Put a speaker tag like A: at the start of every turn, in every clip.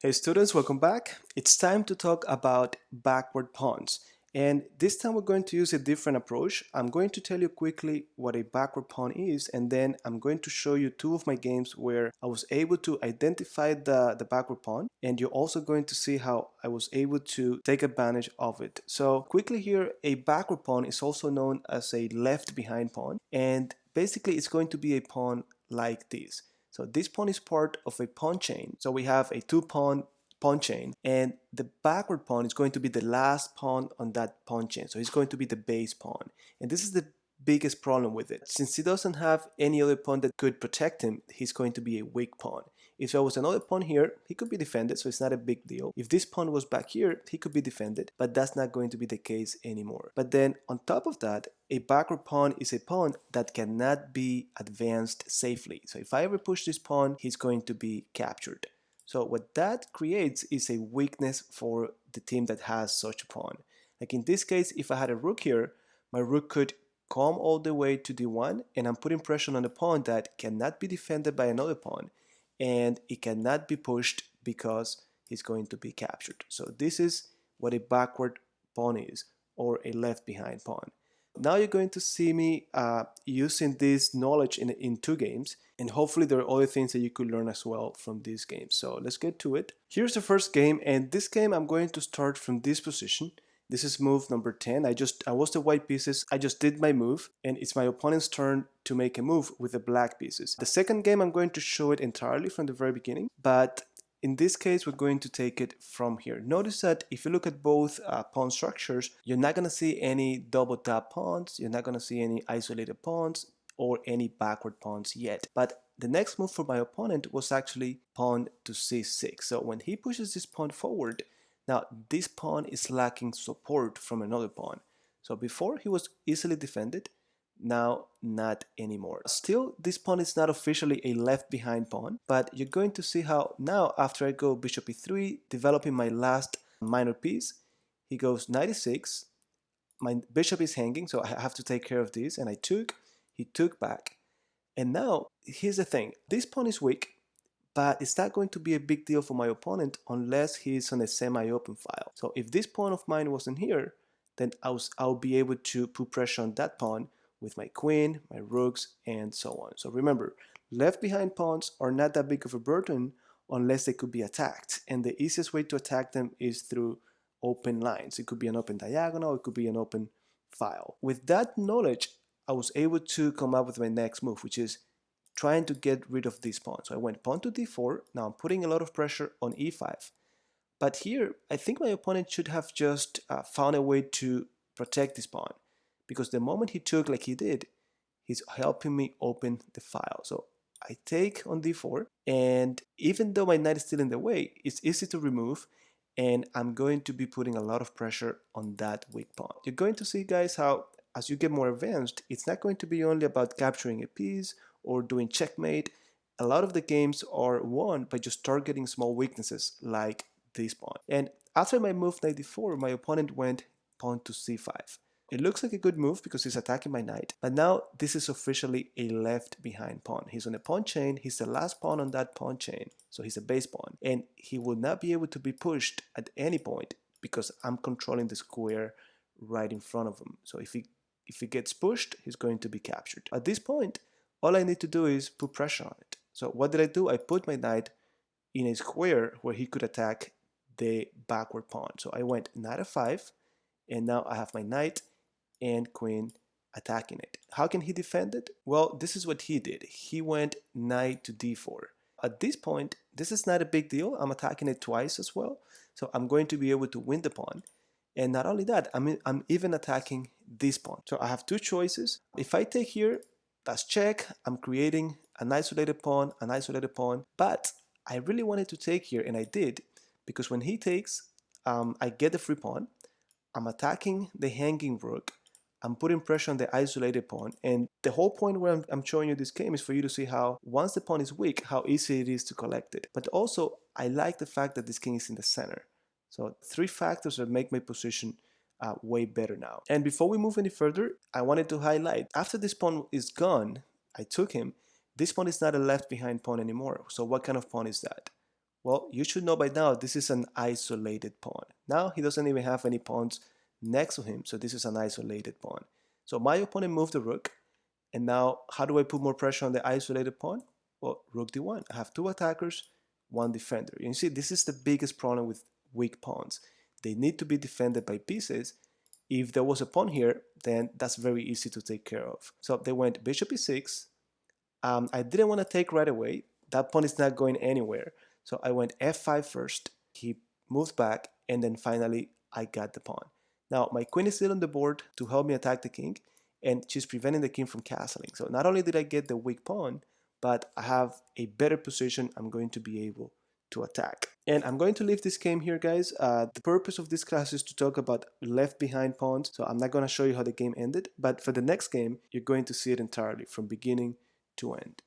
A: Hey students, welcome back. It's time to talk about backward pawns. And this time we're going to use a different approach. I'm going to tell you quickly what a backward pawn is, and then I'm going to show you two of my games where I was able to identify the backward pawn, and you're also going to see how I was able to take advantage of it. So quickly here, a backward pawn is also known as a left behind pawn, and basically it's going to be a pawn like this. So this pawn is part of a pawn chain. So we have a two pawn chain, and the backward pawn is going to be the last pawn on that pawn chain. So it's going to be the base pawn. And this is the biggest problem with it. Since he doesn't have any other pawn that could protect him, he's going to be a weak pawn. If there was another pawn here, he could be defended, so it's not a big deal. If this pawn was back here, he could be defended, but that's not going to be the case anymore. But then on top of that, a backward pawn is a pawn that cannot be advanced safely. So if I ever push this pawn, he's going to be captured. So what that creates is a weakness for the team that has such a pawn. Like in this case, if I had a rook here, my rook could come all the way to d1, and I'm putting pressure on a pawn that cannot be defended by another pawn, and it cannot be pushed because he's going to be captured. So this is what a backward pawn is, or a left behind pawn. Now you're going to see me using this knowledge in two games, and hopefully there are other things that you could learn as well from these games. So let's get to it. Here's the first game, and this game I'm going to start from this position. This is move number 10. I was the white pieces. I just did my move, and it's my opponent's turn to make a move with the black pieces. The second game I'm going to show it entirely from the very beginning, but in this case, we're going to take it from here. Notice that if you look at both pawn structures, you're not going to see any double tap pawns, you're not going to see any isolated pawns or any backward pawns yet. But the next move for my opponent was actually pawn to c6. So when he pushes this pawn forward, now this pawn is lacking support from another pawn. So before he was easily defended, now not anymore. Still, this pawn is not officially a left behind pawn, but you're going to see how now after I go bishop e3, developing my last minor piece, he goes knight e6, my bishop is hanging, so I have to take care of this, and he took back. And now, here's the thing, this pawn is weak, but it's not going to be a big deal for my opponent unless he's on a semi-open file. So if this pawn of mine wasn't here, then I'll be able to put pressure on that pawn with my queen, my rooks, and so on. So remember, left behind pawns are not that big of a burden unless they could be attacked. And the easiest way to attack them is through open lines. It could be an open diagonal, it could be an open file. With that knowledge, I was able to come up with my next move, which is trying to get rid of this pawn. So I went pawn to d4. Now I'm putting a lot of pressure on e5. But here, I think my opponent should have just found a way to protect this pawn, because the moment he took like he did, he's helping me open the file. So I take on d4, and even though my knight is still in the way, it's easy to remove, and I'm going to be putting a lot of pressure on that weak pawn. You're going to see, guys, how as you get more advanced, it's not going to be only about capturing a piece or doing checkmate. A lot of the games are won by just targeting small weaknesses like this pawn. And after my move knight d4, my opponent went pawn to c5. It looks like a good move because he's attacking my knight, but now this is officially a left behind pawn. He's on a pawn chain, he's the last pawn on that pawn chain, so he's a base pawn, and he will not be able to be pushed at any point because I'm controlling the square right in front of him. So if he gets pushed, he's going to be captured. At this point, all I need to do is put pressure on it. So what did I do? I put my knight in a square where he could attack the backward pawn. So I went knight f5, and now I have my knight and queen attacking it. How can he defend it? Well, this is what he did. He went knight to d4. At this point, this is not a big deal. I'm attacking it twice as well, so I'm going to be able to win the pawn. And not only that, I'm even attacking this pawn. So I have two choices. If I take here, that's check. I'm creating an isolated pawn, but I really wanted to take here, and I did, because when he takes, I get the free pawn. I'm attacking the hanging rook. I'm putting pressure on the isolated pawn, and the whole point where I'm showing you this game is for you to see how once the pawn is weak, how easy it is to collect it. But also, I like the fact that this king is in the center. So three factors that make my position way better now. And before we move any further, I wanted to highlight, after this pawn is gone, I took him, this pawn is not a left behind pawn anymore. So what kind of pawn is that? Well, you should know by now this is an isolated pawn. Now he doesn't even have any pawns next to him, so this is an isolated pawn. So my opponent moved the rook, and now how do I put more pressure on the isolated pawn? Well, rook d1. I have two attackers, one defender. You see, this is the biggest problem with weak pawns. They need to be defended by pieces. If there was a pawn here, then that's very easy to take care of. So they went bishop e6. I didn't want to take right away. That pawn is not going anywhere. So I went f5 first. He moved back, and then finally I got the pawn. Now my queen is still on the board to help me attack the king, and she's preventing the king from castling. So not only did I get the weak pawn, but I have a better position I'm going to be able to attack. And I'm going to leave this game here, guys. The purpose of this class is to talk about left behind pawns, so I'm not going to show you how the game ended, but for the next game, you're going to see it entirely from beginning to end.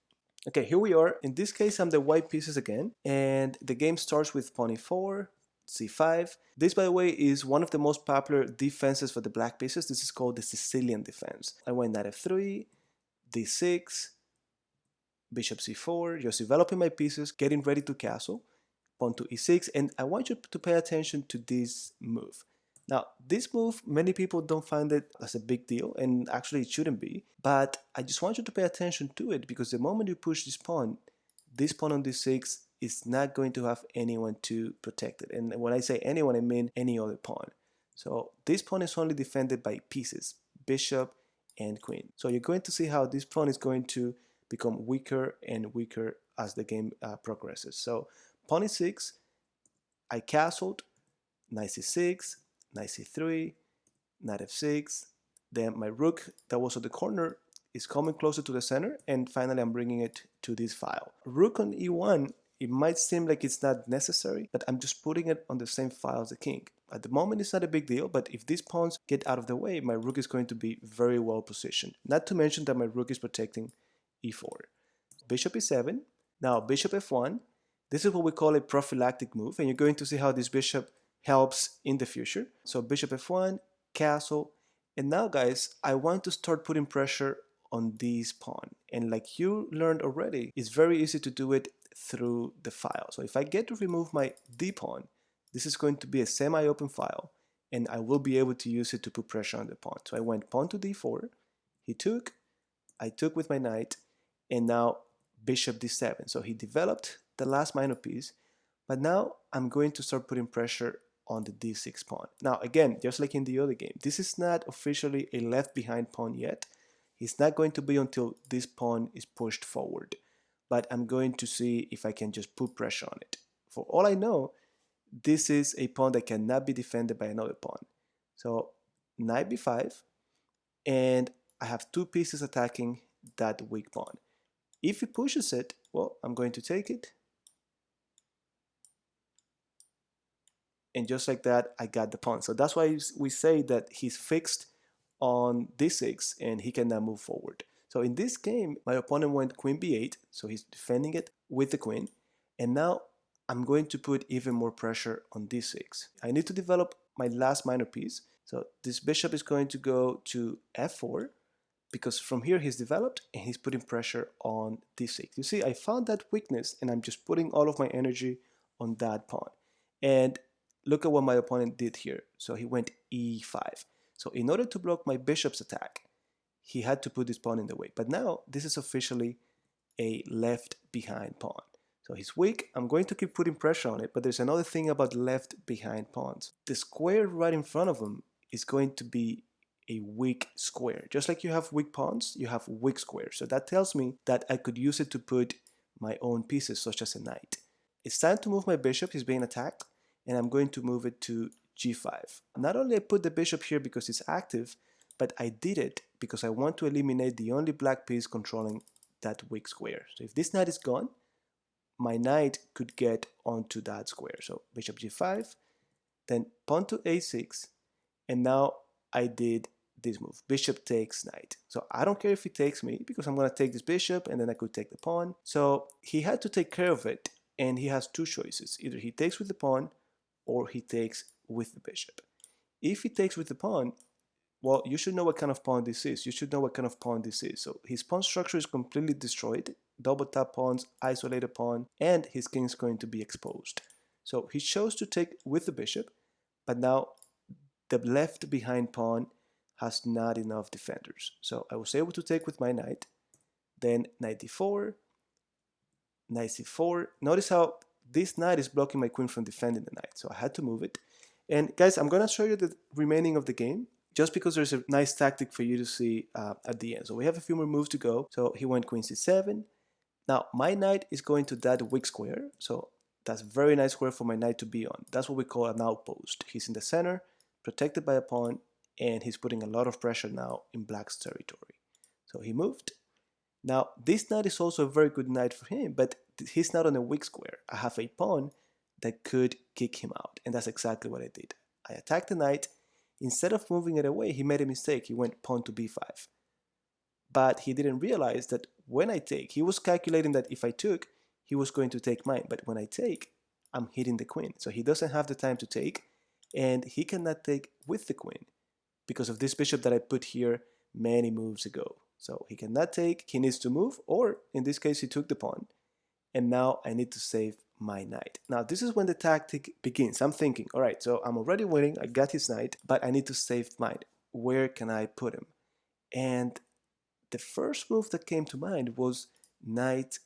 A: Okay, here we are. In this case, I'm the white pieces again, and the game starts with pawn e4, c5. This, by the way, is one of the most popular defenses for the black pieces. This is called the Sicilian Defense. I went knight f3, d6, bishop c4, just developing my pieces, getting ready to castle, pawn to e6, and I want you to pay attention to this move. Now, this move, many people don't find it as a big deal, and actually it shouldn't be, but I just want you to pay attention to it, because the moment you push this pawn on d6 is not going to have anyone to protect it. And when I say anyone, I mean any other pawn. So this pawn is only defended by pieces, bishop and queen. So you're going to see how this pawn is going to become weaker and weaker as the game progresses. So pawn e6, I castled, knight c6, knight c3, knight f6, then my rook that was at the corner is coming closer to the center, and finally I'm bringing it to this file. Rook on e1, it might seem like it's not necessary, but I'm just putting it on the same file as the king. At the moment it's not a big deal, but if these pawns get out of the way, my rook is going to be very well positioned. Not to mention that my rook is protecting e4. Bishop e7, now bishop f1. This is what we call a prophylactic move, and you're going to see how this bishop helps in the future. So bishop f1, castle, and now guys, I want to start putting pressure on this pawn. And like you learned already, it's very easy to do it through the file. So if I get to remove my d pawn, this is going to be a semi-open file, and I will be able to use it to put pressure on the pawn. So I went pawn to d4, he took, I took with my knight, and now bishop d7. So he developed the last minor piece, but now I'm going to start putting pressure on the d6 pawn. Now again, just like in the other game, this is not officially a left behind pawn yet. It's not going to be until this pawn is pushed forward, but I'm going to see if I can just put pressure on it. For all I know, this is a pawn that cannot be defended by another pawn. So knight b5, and I have two pieces attacking that weak pawn. If he pushes it, well, I'm going to take it. And just like that, I got the pawn. So that's why we say that he's fixed on d6 and he cannot move forward. So in this game, my opponent went queen b8, so he's defending it with the queen. And now I'm going to put even more pressure on d6. I need to develop my last minor piece. So this bishop is going to go to f4, because from here he's developed and he's putting pressure on d6. You see, I found that weakness and I'm just putting all of my energy on that pawn. And look at what my opponent did here. So he went e5. So in order to block my bishop's attack, he had to put this pawn in the way. But now this is officially a left behind pawn. So he's weak. I'm going to keep putting pressure on it, but there's another thing about left behind pawns. The square right in front of him is going to be a weak square. Just like you have weak pawns, you have weak squares. So that tells me that I could use it to put my own pieces, such as a knight. It's time to move my bishop. He's being attacked, and I'm going to move it to g5. Not only I put the bishop here because it's active, but I did it because I want to eliminate the only black piece controlling that weak square. So if this knight is gone, my knight could get onto that square. So bishop g5, then pawn to a6, and now I did this move. Bishop takes knight. So I don't care if he takes me because I'm going to take this bishop and then I could take the pawn. So he had to take care of it, and he has two choices. Either he takes with the pawn or he takes with the bishop. If he takes with the pawn, well, you should know what kind of pawn this is. You should know what kind of pawn this is. So his pawn structure is completely destroyed. Double tap pawns, isolated pawn, and his king is going to be exposed. So he chose to take with the bishop, but now the left behind pawn has not enough defenders. So I was able to take with my knight, then knight d4, knight c4. Notice how this knight is blocking my queen from defending the knight, so I had to move it. And guys, I'm gonna show you the remaining of the game, just because there's a nice tactic for you to see at the end. So we have a few more moves to go. So he went queen c7. Now my knight is going to that weak square, so that's a very nice square for my knight to be on. That's what we call an outpost. He's in the center, protected by a pawn, and he's putting a lot of pressure now in black's territory. So he moved. Now this knight is also a very good knight for him, but he's not on a weak square. I have a pawn that could kick him out, and that's exactly what I did. I attacked the knight. Instead of moving it away, he made a mistake. He went pawn to b5. But he didn't realize that when I take, he was calculating that if I took, he was going to take mine. But when I take, I'm hitting the queen. So he doesn't have the time to take, and he cannot take with the queen because of this bishop that I put here many moves ago. So he cannot take, he needs to move, or in this case, he took the pawn. And now I need to save my knight. Now this is when the tactic begins. I'm thinking, all right, so I'm already winning, I got his knight, but I need to save mine. Where can I put him? And the first move that came to mind was knight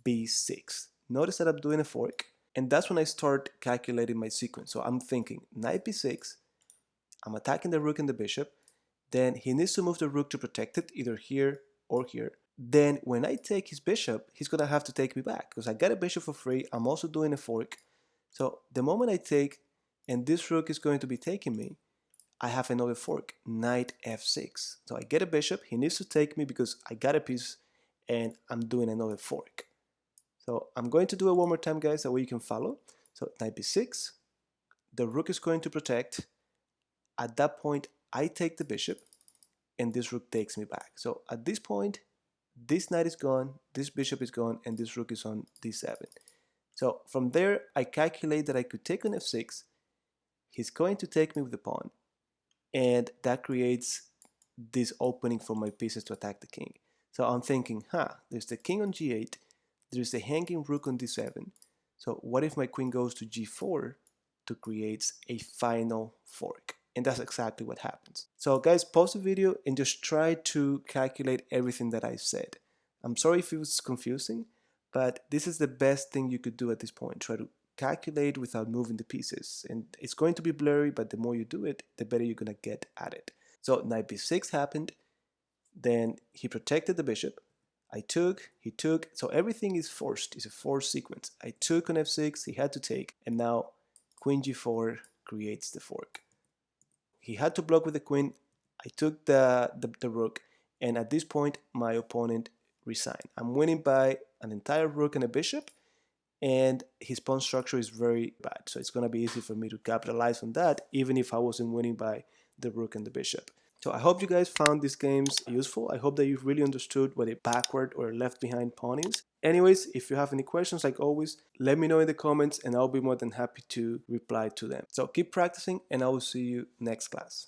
A: b6. Notice that I'm doing a fork, and that's when I start calculating my sequence. So I'm thinking knight b6, I'm attacking the rook and the bishop, then he needs to move the rook to protect it, either here or here. Then when I take his bishop, he's gonna have to take me back because I got a bishop for free. I'm also doing a fork. So the moment I take, and this rook is going to be taking me, I have another fork, knight f6. So I get a bishop, he needs to take me because I got a piece, and I'm doing another fork. So I'm going to do it one more time, guys, that way you can follow. So knight b6, the rook is going to protect. At that point, I take the bishop, and this rook takes me back. So at this point, this knight is gone, this bishop is gone, and this rook is on d7. So from there, I calculate that I could take on f6. He's going to take me with the pawn, and that creates this opening for my pieces to attack the king. So I'm thinking, there's the king on g8, there's the hanging rook on d7. So what if my queen goes to g4 to create a final fork? And that's exactly what happens. So guys, pause the video and just try to calculate everything that I said. I'm sorry if it was confusing, but this is the best thing you could do at this point. Try to calculate without moving the pieces. And it's going to be blurry, but the more you do it, the better you're gonna get at it. So knight b6 happened, then he protected the bishop. I took, he took, so everything is forced, it's a forced sequence. I took on f6, he had to take, and now queen g4 creates the fork. He had to block with the queen, I took the rook, and at this point my opponent resigned. I'm winning by an entire rook and a bishop, and his pawn structure is very bad, so it's going to be easy for me to capitalize on that even if I wasn't winning by the rook and the bishop. So I hope you guys found these games useful. I hope that you've really understood what a backward or left behind pawn is. Anyways, if you have any questions, like always, let me know in the comments and I'll be more than happy to reply to them. So keep practicing, and I will see you next class.